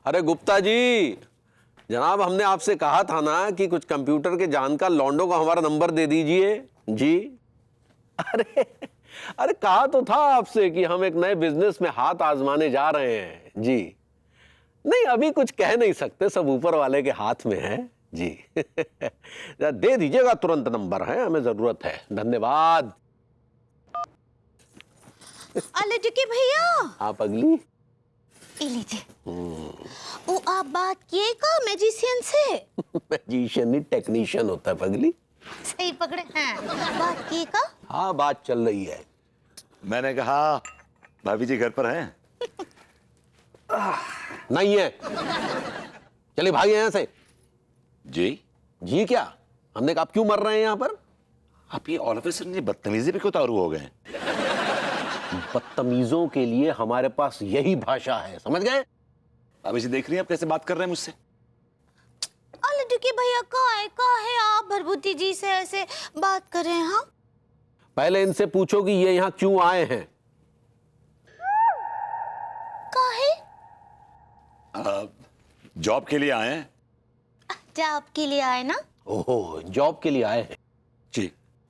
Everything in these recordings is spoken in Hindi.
अरे गुप्ता जी, जनाब हमने आपसे कहा था ना कि कुछ कंप्यूटर के जानकार लौंडों को हमारा नंबर दे दीजिए। जी अरे अरे कहा तो था आपसे कि हम एक नए बिजनेस में हाथ आजमाने जा रहे हैं। जी नहीं, अभी कुछ कह नहीं सकते, सब ऊपर वाले के हाथ में है। जी दे दीजिएगा तुरंत नंबर, है हमें जरूरत है। धन्यवाद। अले टुकी भैया, आप अगली ये लीजिए। वो आप बात किएगा मैजिशियन से? मैजिशियन नहीं, टेक्नीशियन होता है पगली। सही पकड़े हैं। बात किएगा? हाँ बात चल रही है। मैंने कहा भाभी जी घर पर हैं? नहीं है। चलिए भागे यहां से। जी जी क्या? हमने कहा आप क्यों मर रहे हैं यहां पर? आप ये ऑल ऑफ अ सडन बदतमीजी पे क्यों उतारू हो गए? बदतमीजों के लिए हमारे पास यही भाषा है, समझ गए? भाभी जी देख रही हैं आप कैसे बात कर रहे हैं मुझसे? अले टुकी भैया का है आप भरभूति जी से ऐसे बात कर रहे हैं? हाँ पहले इनसे पूछो कि ये यहां क्यों आए हैं। का है? जॉब के लिए आए हैं। जॉब के लिए आए ना? ओहो, जॉब के लिए आए हैं। जी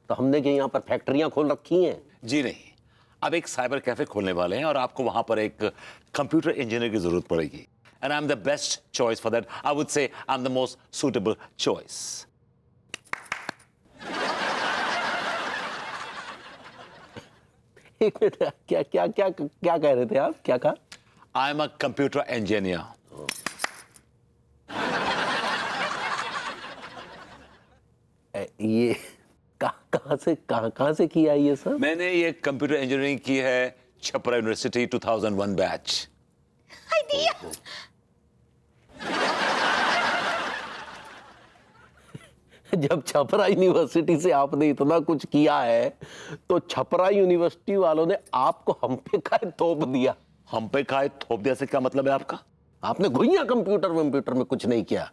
तो हमने क्या यहाँ पर फैक्ट्रियां खोल रखी हैं? जी नहीं, अब एक साइबर कैफे खोलने वाले हैं और आपको वहां पर एक कंप्यूटर इंजीनियर की जरूरत पड़ेगी। And I am the best choice for that. I would say I am the most suitable choice. एक मिनट, क्या क्या क्या क्या कह रहे थे आप? क्या कहा? I am a computer engineer. ये कहाँ से किया ये सब? मैंने ये कंप्यूटर इंजीनियरिंग की है छपरा यूनिवर्सिटी 2001 बैच। आइडिया। जब छपरा यूनिवर्सिटी से आपने इतना कुछ किया है तो छपरा यूनिवर्सिटी वालों ने आपको हम पे खाए थोप दिया। हम पे खाए थोप दिया से क्या मतलब है आपका? आपने घुइया कंप्यूटर में कुछ नहीं किया।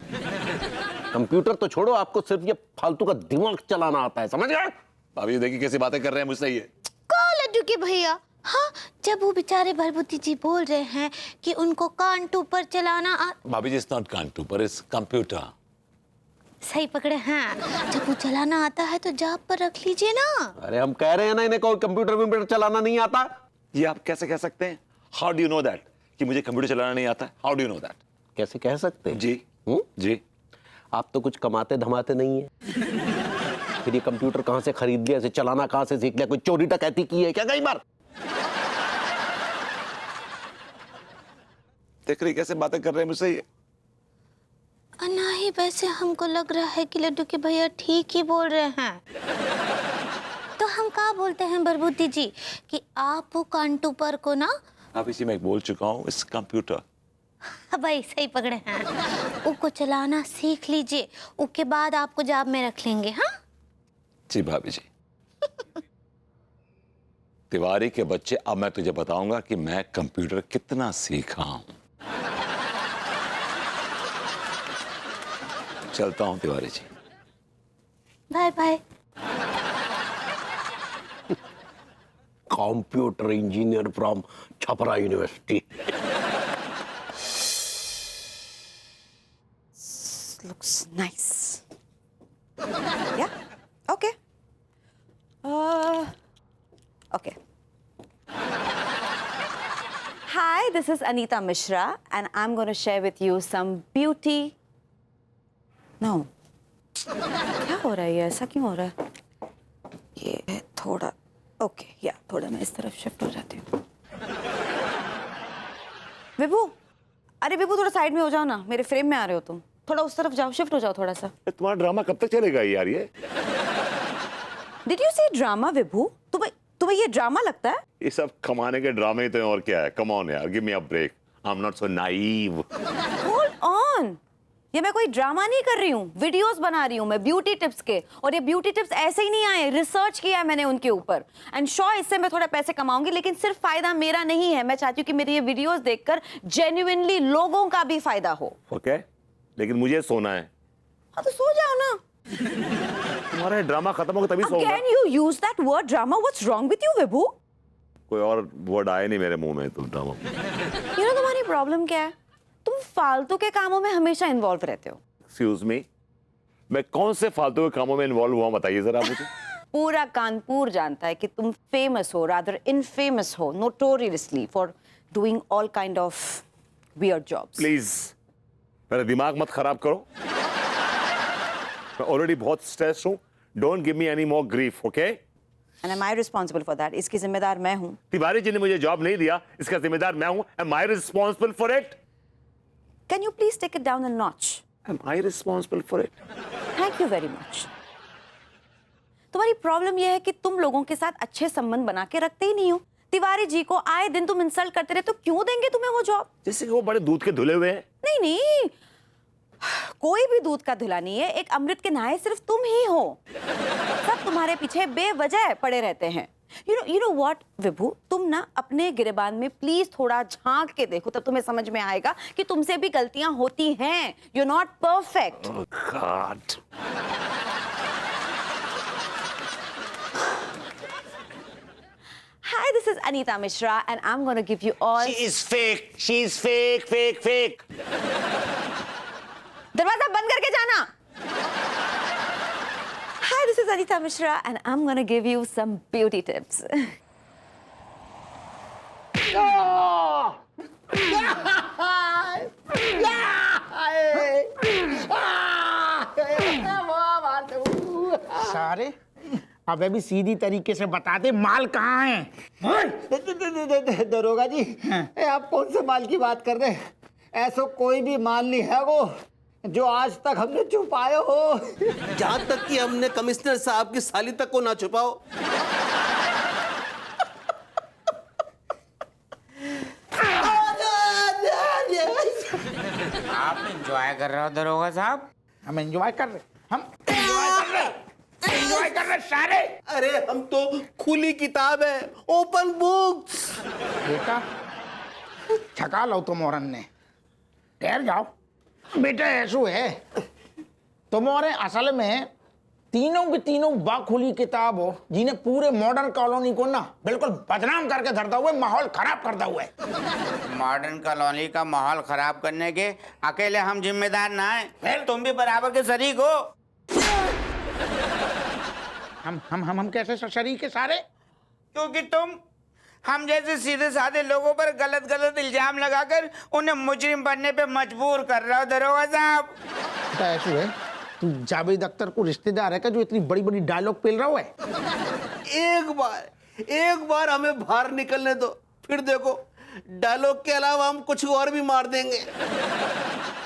कंप्यूटर तो छोड़ो, आपको सिर्फ ये फालतू का दिमाग चलाना आता है, समझ गए? भाभी देखिए कैसी बातें कर रहे हैं मुझसे ये। लड्डू के भैया, हाँ जब वो बेचारे भरभूति जी बोल रहे हैं कि उनको कांटू पर चलाना भाभी जी इट्स नॉट कांटू पर इट्स कंप्यूटर। सही पकड़े हैं। जब वो चलाना आता है तो जाप पर रख लीजिए ना। अरे हम कह रहे हैं ना, इन्हें कोई कंप्यूटर चलाना नहीं आता। ये आप कैसे कह सकते हैं? How do you know that कि मुझे कंप्यूटर चलाना नहीं आता? How do you know that? कैसे कह सकते हैं? जी जी आप तो कुछ कमाते धमाते नहीं है। फिर ये कंप्यूटर कहां से खरीद लिया, इसे चलाना कहां से सीख लिया? कोई चोरी डकैती की है क्या कई बार? देख रही कैसे बातें कर रहे हैं मुझसे ये। नहीं वैसे हमको लग रहा है कि लड्डू के भैया ठीक ही बोल रहे हैं। तो हम क्या बोलते हैं भरभूति जी कि आप वो कांटू पर को ना, अब इसी में बोल चुका हूँ इस कंप्यूटर। भाई सही पकड़े हैं। उसको चलाना सीख लीजिए, उसके बाद आपको जॉब में रख लेंगे। हाँ जी भाभी जी। तिवारी के बच्चे, अब मैं तुझे बताऊंगा कि मैं कंप्यूटर कितना सीखा हूं। चलता हूं Tiwari ji. Bye bye. Computer engineer from Chhapra university. Looks nice. Yeah? Okay. Okay. Hi, this is Anita Mishra, and I'm going to share with you some beauty. No. क्या हो रहा है ये? ऐसा क्यों हो रहा है? ये थोड़ा ओके या थोड़ा मैं इस तरफ शिफ्ट हो जाती हूँ। विभू, अरे विभू थोड़ा साइड में हो जाओ ना, मेरे फ्रेम में आ रहे हो तुम। थोड़ा उस तरफ जाओ, शिफ्ट हो जाओ थोड़ा सा। तुम्हारा ड्रामा कब तक चलेगा यार ये? डिड यू से ड्रामा विभू? तुम्हें ये ड्रामा लगता है? ये सब कमाने के ड्रामे ही तो हैं, और क्या है? कम ऑन यार, give me a break. I am not so naive. Hold on, ये मैं कोई ड्रामा नहीं कर रही हूँ, वीडियोस बना रही हूँ मैं ब्यूटी टिप्स के। और ये ब्यूटी टिप्स ऐसे ही नहीं आए, रिसर्च किया है मैंने उनके ऊपर। एंड श्योर इससे मैं थोड़ा पैसे कमाऊंगी, लेकिन सिर्फ फायदा मेरा नहीं है। मैं चाहती हूँ कि मेरी ये वीडियोस देखकर जेन्युइनली लोगों का भी फायदा हो। ओके, लेकिन मुझे सोना है। हाँ तो सो जाओ ना। तुम्हारा ड्रामा खत्म होगा तभी सोऊंगा। Again you use that word drama? What's wrong with you, विभू? कोई और वर्ड आए नहीं मेरे मुंह में तो ड्रामा। You know तुम्हारी प्रॉब्लम क्या है? तुम फालतू के कामों में हमेशा इन्वॉल्व रहते हो। एक्सक्यूज मी, मैं कौन से फालतू के कामों में इन्वॉल्व हुआ बताइए जरा मुझे। पूरा कानपुर जानता है कि तुम फेमस हो, रादर इनफेमस हो, notoriously for doing all kind of weird jobs. Please मेरा दिमाग मत खराब करो, मैं ऑलरेडी बहुत स्ट्रेस हूं। Don't give me any more grief, okay? And am I responsible for that? इसकी जिम्मेदार मैं हूं। तिवारी जी ने मुझे जॉब नहीं दिया, इसका जिम्मेदार मैं हूं। Am I responsible for it? Can you please take it down a notch? Am I responsible for it? Thank you very much. तुम्हारी प्रॉब्लम यह है कि तुम लोगों के साथ अच्छे संबंध बना के रखते ही नहीं हो। तिवारी जी को आए दिन तुम इंसल्ट करते रहे, तो क्यों देंगे तुम्हें वो जॉब? जैसे कि वो बड़े दूध के धुले हुए हैं। नहीं नहीं, कोई भी दूध का धुला नहीं है। एक अमृत के नहाए सिर्फ तुम ही हो। सब तुम्हारे पीछे बेवजह पड़े रहते हैं। यू नो व्हाट विभू, तुम ना अपने गिरेबान में प्लीज थोड़ा झांक के देखो, तब तुम्हें समझ में आएगा कि तुमसे भी गलतियां होती हैं। You not perfect. God. Hi, this is Anita Mishra and I'm going to give you all... She is fake. She is fake, fake, fake. दरवाजा बंद करके जाना। Hi, this is Anita Mishra and I'm going to give you some beauty tips. सारे अब अभी सीधी तरीके से बता दे, माल कहाँ है? दरोगा जी, आप कौन से माल की बात कर रहे हैं? ऐसा कोई भी माल नहीं है वो जो आज तक हमने छुपाया हो। जहाँ तक कि हमने कमिश्नर साहब की साली तक को ना छुपाओ। आप एंजॉय कर रहे हो दरोगा साहब? हम एंजॉय कर रहे, हम एंजॉय कर रहे सारे। अरे हम तो खुली किताब है, ओपन बुक्स। बेटा छका लो तुम औरन ने, ठहर जाओ। बेटा ऐसो है, तुम और असल में तीनों की तीनों बाखुली किताब हो, जिन्हें पूरे मॉडर्न कॉलोनी को ना बिल्कुल बदनाम करके धरता हुए, माहौल खराब करता हुआ है। मॉडर्न कॉलोनी का माहौल खराब करने के अकेले हम जिम्मेदार ना हैं, तुम भी बराबर के शरीक हो। हम कैसे शरीक है सारे? क्योंकि तुम हम जैसे सीधे साधे लोगों पर गलत गलत इल्जाम लगाकर उन्हें मुजरिम बनने पे मजबूर कर रहे हो दरोगा साहब। बेटा ऐसो है, तू जावेद अख्तर को रिश्तेदार है क्या जो इतनी बड़ी बड़ी डायलॉग पेल रहा है? एक बार हमें बाहर निकलने दो, फिर देखो डायलॉग के अलावा हम कुछ और भी मार देंगे।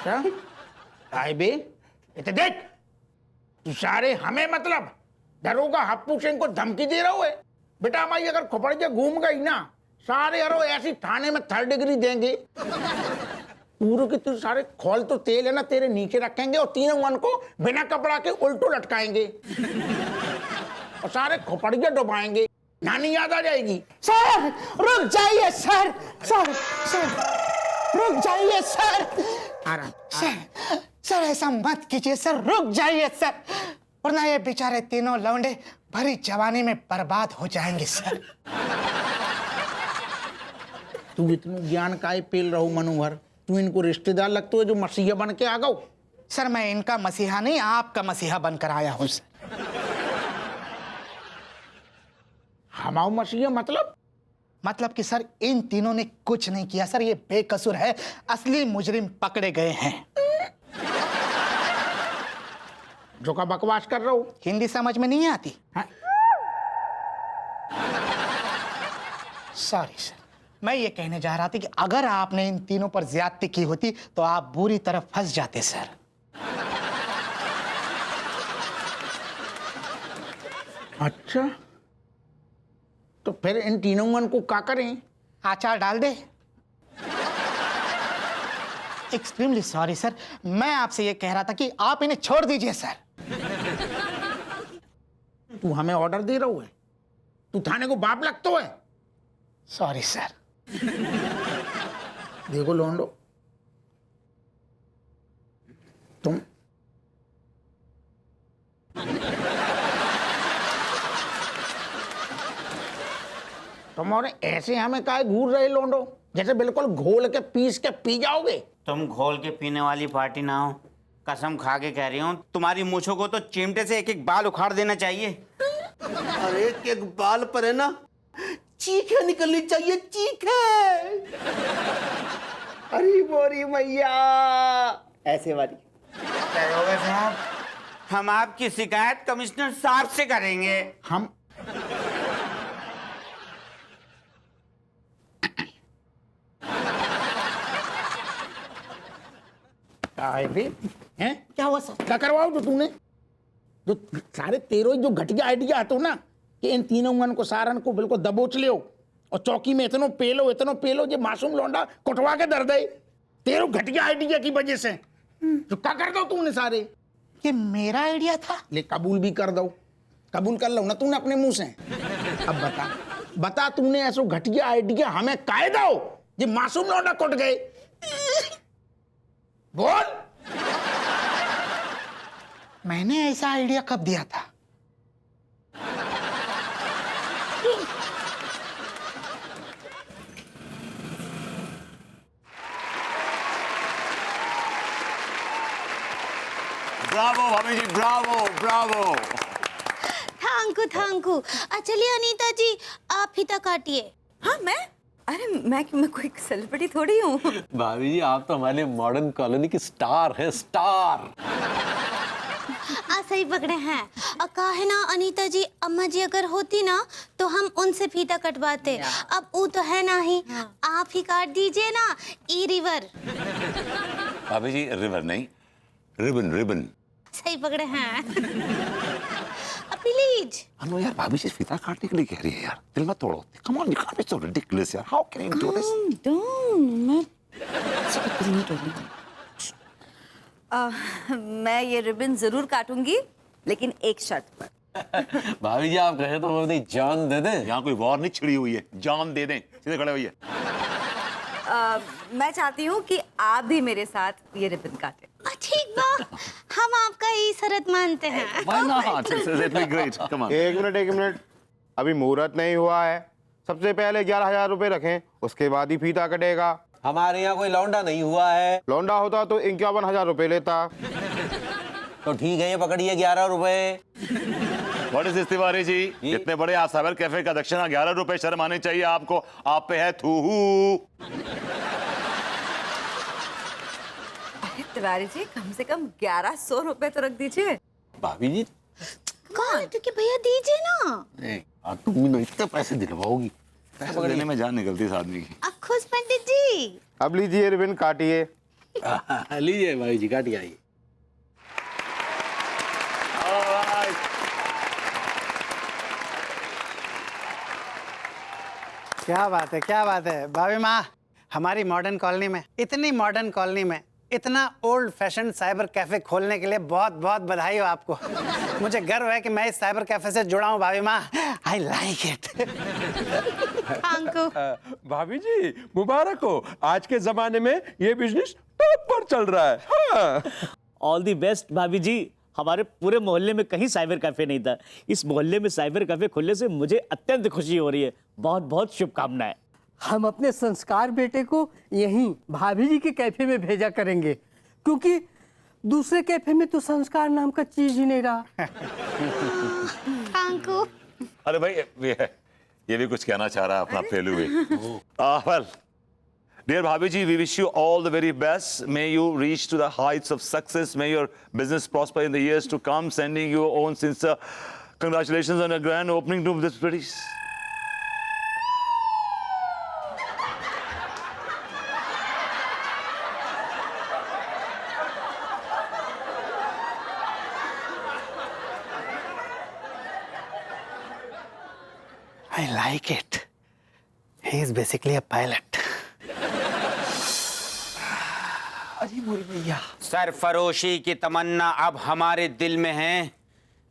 क्या? आए बे, इतने देख, तू सारे हमें मतलब दरोगा हप्पू सिंह को धमकी दे रहा है? बेटा हमारी अगर खोपड़ के घूम गई ना, सारे अरो ऐसी थाने में 3rd डिग्री देंगे। पूरे के तू सारे खोल तो तेल है ना, तेरे नीचे रखेंगे और तीनों मन को बिना कपड़ा के उल्टो लटकाएंगे और सारे खोपड़िया डुबाएंगे। नानी याद आ जाएगी। सर रुक जाइए सर, सर रुक जाइए सर। आराम। सर ऐसा मत कीजिए सर, रुक जाइए सर, वरना ये बेचारे तीनों लौंडे भरी जवानी में बर्बाद हो जाएंगे सर। तू इतना ज्ञान काय पेल रहो मनोहर? तू इनको रिश्तेदार लगते हो जो मसीहा बन के आ गओ। सर मैं इनका मसीहा नहीं, आपका मसीहा बनकर आया हूं सर। हमाओ मसीहा मतलब कि सर इन तीनों ने कुछ नहीं किया सर, ये बेकसूर है, असली मुजरिम पकड़े गए हैं। जो का बकवास कर रहा हो? हिंदी समझ में नहीं आती? हाँ? सॉरी सर, मैं ये कहने जा रहा था कि अगर आपने इन तीनों पर ज्यादती की होती तो आप बुरी तरह फंस जाते सर। अच्छा, तो फिर इन तीनों मन को क्या करें? आचार डाल दे। एक्सट्रीमली सॉरी सर, मैं आपसे ये कह रहा था कि आप इन्हें छोड़ दीजिए सर। तू हमें ऑर्डर दे रहा है? तू थाने को बाप लगता है? Sorry sir. देखो लोंडो, तुम और ऐसे हमें काहे घूर रहे लोंडो, जैसे बिल्कुल घोल के पीस के पी जाओगे। तुम घोल के पीने वाली पार्टी ना हो, कसम खा के कह रही हूँ, तुम्हारी मूछों को तो चिमटे से एक एक बाल उखाड़ देना चाहिए। अरे एक एक बाल पर है ना चीखें निकलनी चाहिए, चीखें। अरे बोरी मैया ऐसे वाली। दरोगा साहब, हम आपकी शिकायत कमिश्नर साहब से करेंगे। हम आए भी हैं? क्या हुआ सर? क्या करवाओ जो तूने, जो सारे तेरो जो घटिया आइडिया तो ना कि इन तीनों मन को सारन को बिल्कुल दबोच लियो और चौकी में इतनो पेलो जे मासूम लौंडा कुटवा के दर दे, तेरो घटिया आइडिया की वजह से। जो क्या कर दो तूने सारे? ये मेरा आइडिया था। ले कबूल भी कर दो, कबूल कर लो ना तूने अपने मुंह से। अब बता तूने ऐसा घटिया आइडिया हमें काहे दो ये मासूम लौंडा कुट गए? बोल। मैंने ऐसा आइडिया कब दिया था? ब्रावो भाभी जी, ब्रावो ब्रावो। Thank you. चलिए अनीता जी, आप फीता काटिए। हाँ मैं, अरे मैं कोई सेलिब्रिटी थोड़ी हूँ। भाभी जी, आप तो हमारे मॉडर्न कॉलोनी की स्टार हैं, स्टार। सही पकड़े हैं। कहा है ना अनीता जी, अम्मा जी अगर होती ना तो हम उनसे फीता कटवाते। अब वो तो है ना ही, आप ही काट दीजिए ना। ई रिवर। भाभी जी रिवर नहीं, रिबन रिबन। सही पकड़े हैं। प्लीज। अनु यार, भाभी जी फीता काटने के लिए कह रही है यार, दिल मत तोड़ो। Come on, you can't be so ridiculous यार, how can you do this? मैं ये रिबन जरूर काटूंगी, लेकिन एक शर्त पर। भाभी जी, आप कहें तो हम अपनी जान दे दें। यहाँ कोई वॉर नहीं छिड़ी हुई है, जान दे दें। सीधे खड़े होइए। मैं चाहती हूँ कि आप भी मेरे साथ ये रिबन काटें। ठीक बा, हम आपका ही शरत मानते हैं। Why not? It'd be great. Come on. एक मिनट, अभी मुहूर्त नहीं हुआ है। सबसे पहले 11,000 रुपए रखें, उसके बाद ही फीता कटेगा। हमारे यहाँ कोई लौंडा नहीं हुआ है। लौंडा होता तो 51,000 रुपए लेता। तो ठीक है, ये पकड़िए 11 रुपए। What is this, Tiwari ji? इतने बड़े आप साइबर कैफे का दक्षिणा 11 रुपए, शर्म आनी चाहिए आपको। आप पे है थूहू। तिवारी जी, कम से कम 1100 रुपए तो रख दीजिए। भाभी जी, कौन? क्योंकि भैया दीजिए ना। तुम भी ना इतने पैसे दिलवाओगी। पैसे देने में जान निकलती है इस आदमी की। अब खुश पंडित जी। अब लीजिए रिबन काटिए। लीजिए भाई जी, काटिए आइए। क्या बात है भाभी माँ, हमारी मॉडर्न कॉलोनी में, इतनी मॉडर्न कॉलोनी में इतना ओल्ड फैशन साइबर कैफे खोलने के लिए बहुत बहुत बधाई हो आपको। मुझे गर्व है कि मैं इस साइबर कैफे से जुड़ा हूँ भाभी माँ। I like it. भाभी जी मुबारक हो, आज के जमाने में ये बिजनेस टॉप पर चल रहा है। हाँ। ऑल दी बेस्ट भाभी जी। हमारे पूरे मोहल्ले में कहीं साइबर कैफे नहीं था, इस मोहल्ले में साइबर कैफे खुलने से मुझे अत्यंत खुशी हो रही है। बहुत बहुत शुभकामनाएं। हम अपने संस्कार बेटे को यहीं भाभी जी के कैफे में भेजा करेंगे, क्योंकि दूसरे कैफे में तो संस्कार नाम का चीज ही नहीं रहा। अरे भाई, ये भी कुछ कहना चाह रहा है अपना पहलू भी। Well dear Bhabhi ji, we wish you all the very best. May you reach to the heights of success. May your business prosper in the years to come. Sending you own sincere congratulations on a grand opening to this pretty. I like it. He is basically a pilot. सरफरोशी की तमन्ना अब हमारे दिल में है।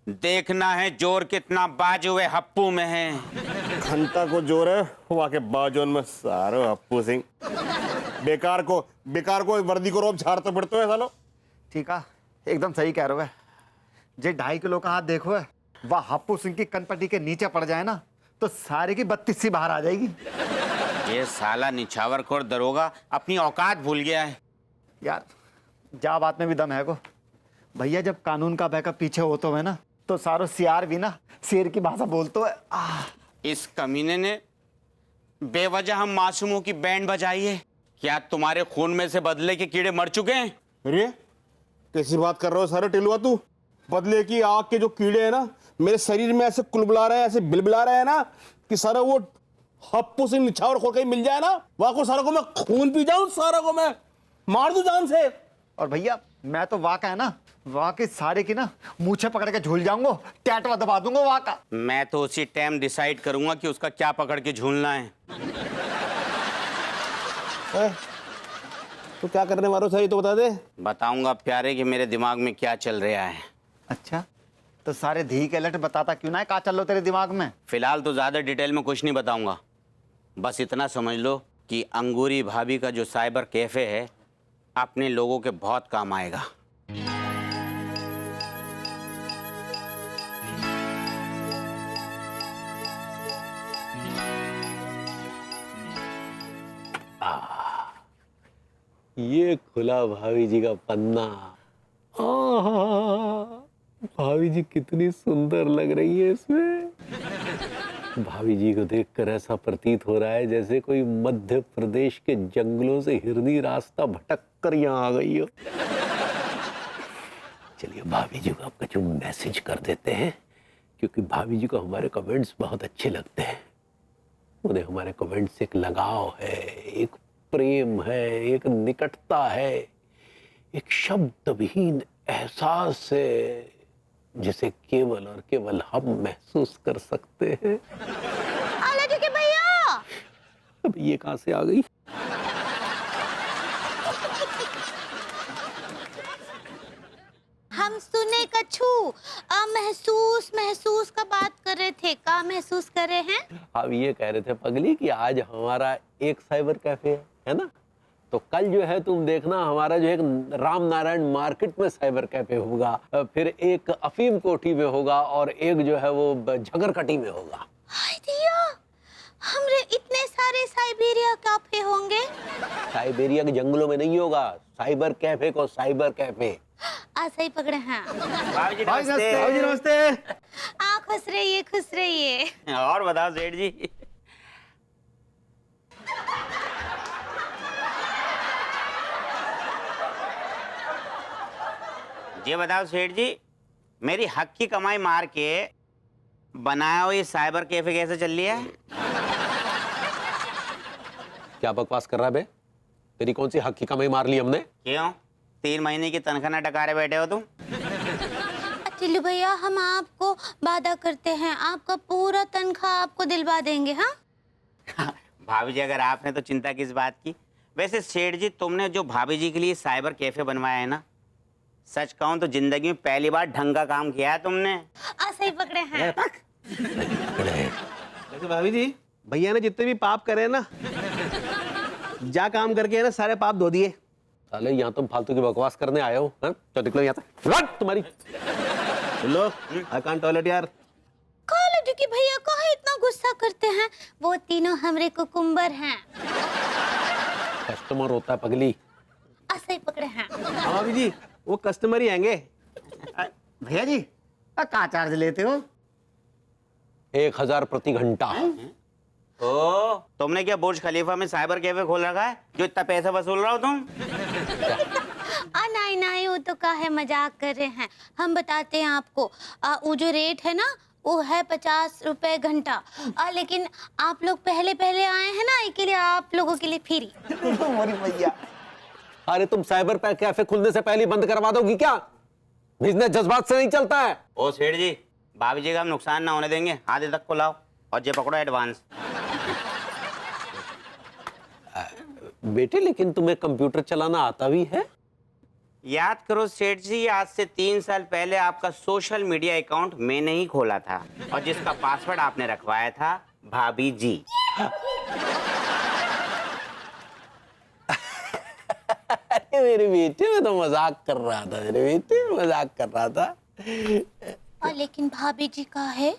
देखना है जोर कितना बाजुए हप्पू में है। घंटा को जोर है वहाँ के बाजोन में सारो हप्पू सिंह। बेकार को वर्दी को रोब झाड़ते पड़ते है सालो। ठीक है, एकदम सही कह रहे हो। जे 2.5 किलो का हाथ देखो है, वह हप्पू सिंह की कनपट्टी के नीचे पड़ जाए ना तो सारे की 32 सी बाहर आ जाएगी। ये साला निछावर खोर दरोगा अपनी औकात भूल गया है। यार जा बात में भी दम है को भैया, जब कानून का बैकअप पीछे हो तो है ना, तो सारो सियार भी ना शेर की भाषा बोलतो है। इस कमीने ने बेवजह हम मासूमों की बैंड बजाई है। क्या तुम्हारे खून में से बदले के कीड़े मर चुके हैं? अरे कैसी बात कर रहे हो सारे टिलुआ तू? बदले की आग के जो कीड़े हैं ना मेरे शरीर में ऐसे कुलबुला रहे हैं, ऐसे बिलबिला रहे हैं ना कि सारा वो हप्पू सिंह निछावर खोल कहीं मिल जाए ना, वहां को सारा को मैं खून पी जाऊं, सारा को मैं मार दूं जान से। और भैया मैं तो वाका है ना, वहां के सारे की ना मूछे पकड़ के झूल जाऊंगा, टैटवा दबा दूंगा वहां का। मैं तो उसी टाइम डिसाइड करूंगा कि उसका क्या पकड़ के झूलना है। तो क्या करने वालों सही तो बता दे। बताऊंगा प्यारे कि मेरे दिमाग में क्या चल रहा है। अच्छा तो सारे धी के लट बताता क्यों ना है, का चल लो तेरे दिमाग में? फिलहाल तो ज्यादा डिटेल में कुछ नहीं बताऊंगा, बस इतना समझ लो कि अंगूरी भाभी का जो साइबर कैफे है अपने लोगों के बहुत काम आएगा। ये खुला भाभी जी का पन्ना। भाभी जी कितनी सुंदर लग रही है इसमें। भाभी जी को देखकर ऐसा प्रतीत हो रहा है जैसे कोई मध्य प्रदेश के जंगलों से हिरनी रास्ता भटक कर यहाँ आ गई हो। चलिए भाभी जी को आपका जो मैसेज कर देते हैं, क्योंकि भाभी जी को हमारे कमेंट्स बहुत अच्छे लगते हैं। उन्हें हमारे कमेंट्स से एक लगाव है, एक प्रेम है, एक निकटता है, एक शब्दविहीन एहसास है जिसे केवल और केवल हम महसूस कर सकते हैं। आला के भैया, अब ये कहां से आ गई? हम सुने कछु महसूस महसूस का बात कर रहे थे, का महसूस कर रहे हैं? अब ये कह रहे थे पगली कि आज हमारा एक साइबर कैफे है ना, तो कल जो है तुम देखना हमारा जो एक राम नारायण मार्केट में साइबर कैफे होगा, फिर एक अफीम कोठी में होगा और एक जो है वो झगरकटी में होगा। हाय दिया, हमरे इतने सारे साइबेरिया कैफे होंगे। साइबेरिया के जंगलों में नहीं होगा, साइबर कैफे को साइबर कैफे। ऐसा ही पकड़े हैं। भाभी जी नमस्ते। नमस्ते। आप खुश रहिए, खुश रहिए। और बताओ सेठ जी। ये बताओ सेठ जी, मेरी हक की कमाई मार के बनाया हुआ ये साइबर कैफे कैसे चल रही है? क्या बकवास कर रहा है बे? तेरी कौन सी हक की कमाई मार ली हमने? क्यों 3 महीने की तनख्वाह न टकारे बैठे हो तुम? टिल्लू भैया, हम आपको वादा करते हैं आपका पूरा तनख्वाह आपको दिलवा देंगे। हाँ भाभी जी अगर आपने तो चिंता किस बात की। वैसे सेठ जी तुमने जो भाभी जी के लिए साइबर कैफे बनवाया है ना, सच कहूं तो जिंदगी में पहली बार ढंग का काम किया है तुमने। ऐसा ही पकड़े हैं। वैसे भाभी जी भैया ने जितने भी पाप करे ना, जा काम करके है ना सारे पाप धो दिए। साले यहाँ तुम फालतू की बकवास करने आए हो? हाँ? तो निकलो यहाँ से। रट तुम्हारी। लो आई कांट टॉयलेट यार। कॉलेज के भैया कहाँ इतना गुस्सा करते हैं? वो तीनों हमरे कुकुम्बर हैं। कस्टमर होता है पगली। ऐसा ही पकड़े हैं। हाँ भाभी जी वो कस्टमर ही आएंगे। भैया जी कहाँ चार्ज लेते हो? 1000 प्रति घंटा। ओ, तुमने क्या बुर्ज खलीफा में साइबर कैफे खोल रखा है जो इतना पैसा वसूल रहा हो तुम? नहीं नहीं, वो तो काहे मजाक कर रहे हैं। हम बताते हैं आपको, वो जो रेट है ना वो है 50 रुपए घंटा, लेकिन आप लोग पहले पहले आए हैं ना, इसके लिए आप लोगों के लिए फ्री। भैया अरे तुम साइबर कैफे खुलने से पहले बंद करवा दोगी क्या? बिजनेस जज्बात से नहीं चलता है। ओ सेठ जी, भाभी जी का हम नुकसान ना होने देंगे। आधे तक को लाओ और ये पकड़ो एडवांस। बेटे लेकिन तुम्हें कंप्यूटर चलाना आता भी है? याद करो सेठ जी, आज से 3 साल पहले आपका सोशल मीडिया अकाउंट मैंने ही खोला था और जिसका पासवर्ड आपने रखवाया था भाभी जी। अरे मेरे बेटे, मैं तो मजाक कर रहा था। मेरे बेटे मजाक कर रहा था। लेकिन भाभी जी का है।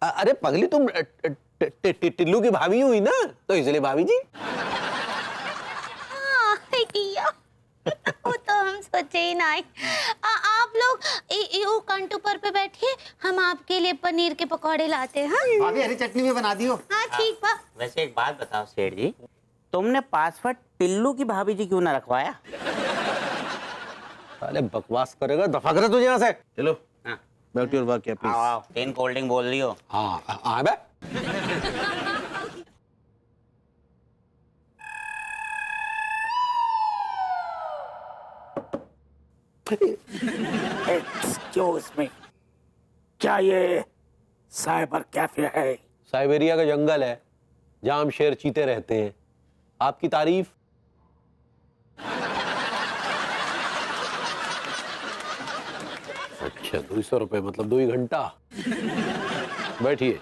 अरे पगली तुम टिल्लू की भाभी हुई ना, तो इसलिए भाभी जी। हाँ, चेन आई। आप लोग कांटू पर बैठिए, हम आपके लिए पनीर के पकौड़े लाते हैं। हाँ? भाभी हरी चटनी भी बना दियो। हाँ ठीक बा। वैसे एक बात बताओ सेठ जी, तुमने पासवर्ड टिल्लू की भाभी जी क्यों ना रखवाया? साले बकवास करेगा, दफा करे तुझे यहाँ से। चलो हाँ। Back to your work please. आओ 10 कोल्ड ड्रिंक बोल दियो। हाँ बे। एक्सक्यूज मी, क्या ये साइबर कैफे है? साइबेरिया का जंगल है जहां हम शेर चीते रहते हैं। आपकी तारीफ। अच्छा 200 रुपए मतलब 2 ही घंटा। बैठिए।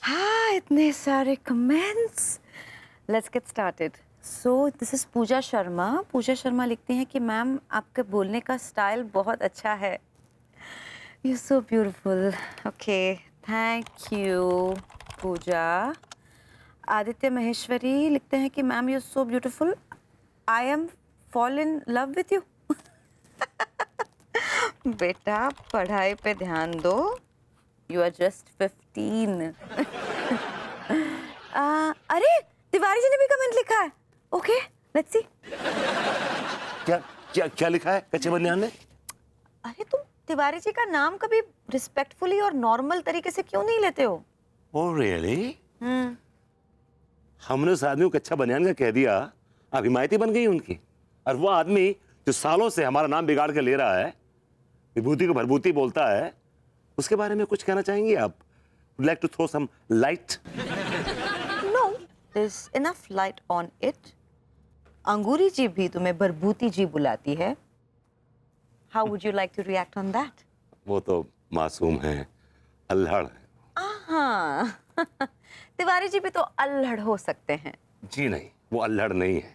हाँ, इतने सारे comments. Let's get started. So this is Pooja Sharma. Pooja Sharma लिखती हैं कि मैम आपके बोलने का स्टाइल बहुत अच्छा है। You so beautiful. Okay, thank you Pooja. Aditya Maheshwari लिखते हैं कि ma'am you so beautiful, I am fall in love with you. बेटा पढ़ाई पे ध्यान दो, यू आर जस्ट 15। अरे तिवारी जी ने भी कमेंट लिखा है। Okay let's see. क्या क्या क्या लिखा है कच्चे बनियान ने? अरे तुम तिवारी जी का नाम कभी रिस्पेक्टफुली और नॉर्मल तरीके से क्यों नहीं लेते हो? Oh really? हमने उस आदमी को कच्चा बनियान का कह दिया, अब हिमायती बन गई उनकी। और वो आदमी जो सालों से हमारा नाम बिगाड़ के ले रहा है, विभूति को भरभूति बोलता है, उसके बारे में कुछ कहना चाहेंगे आप? Would like to throw some light? No, there's enough light on it. अंगूरी जी भी तुम्हें भरभूति जी बुलाती है। How would you like to react on that? वो तो मासूम है, अल्हड़ है। हाँ, तिवारी जी भी तो अल्हड़ हो सकते हैं। जी नहीं, वो अल्हड़ नहीं है,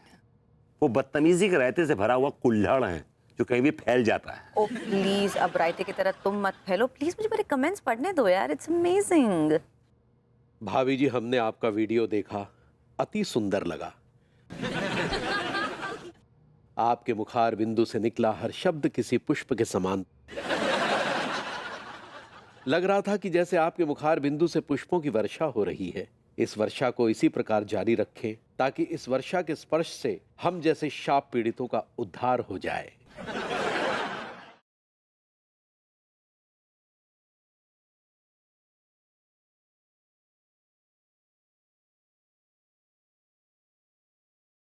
वो बदतमीजी के रायते से भरा हुआ कुल्हड़ है जो कहीं भी फैल जाता है। ओ प्लीज, अब रायते की तरह तुम मत फैलो प्लीज, मुझे मेरे कमेंट्स पढ़ने दो यार, इट्स अमेजिंग। भाभी जी हमने आपका वीडियो देखा, अति सुंदर लगा। आपके मुखार बिंदु से निकला हर शब्द किसी पुष्प के समान लग रहा था कि जैसे आपके मुखार बिंदु से पुष्पों की वर्षा हो रही है। इस वर्षा को इसी प्रकार जारी रखें ताकि इस वर्षा के स्पर्श से हम जैसे शाप पीड़ितों का उद्धार हो जाए।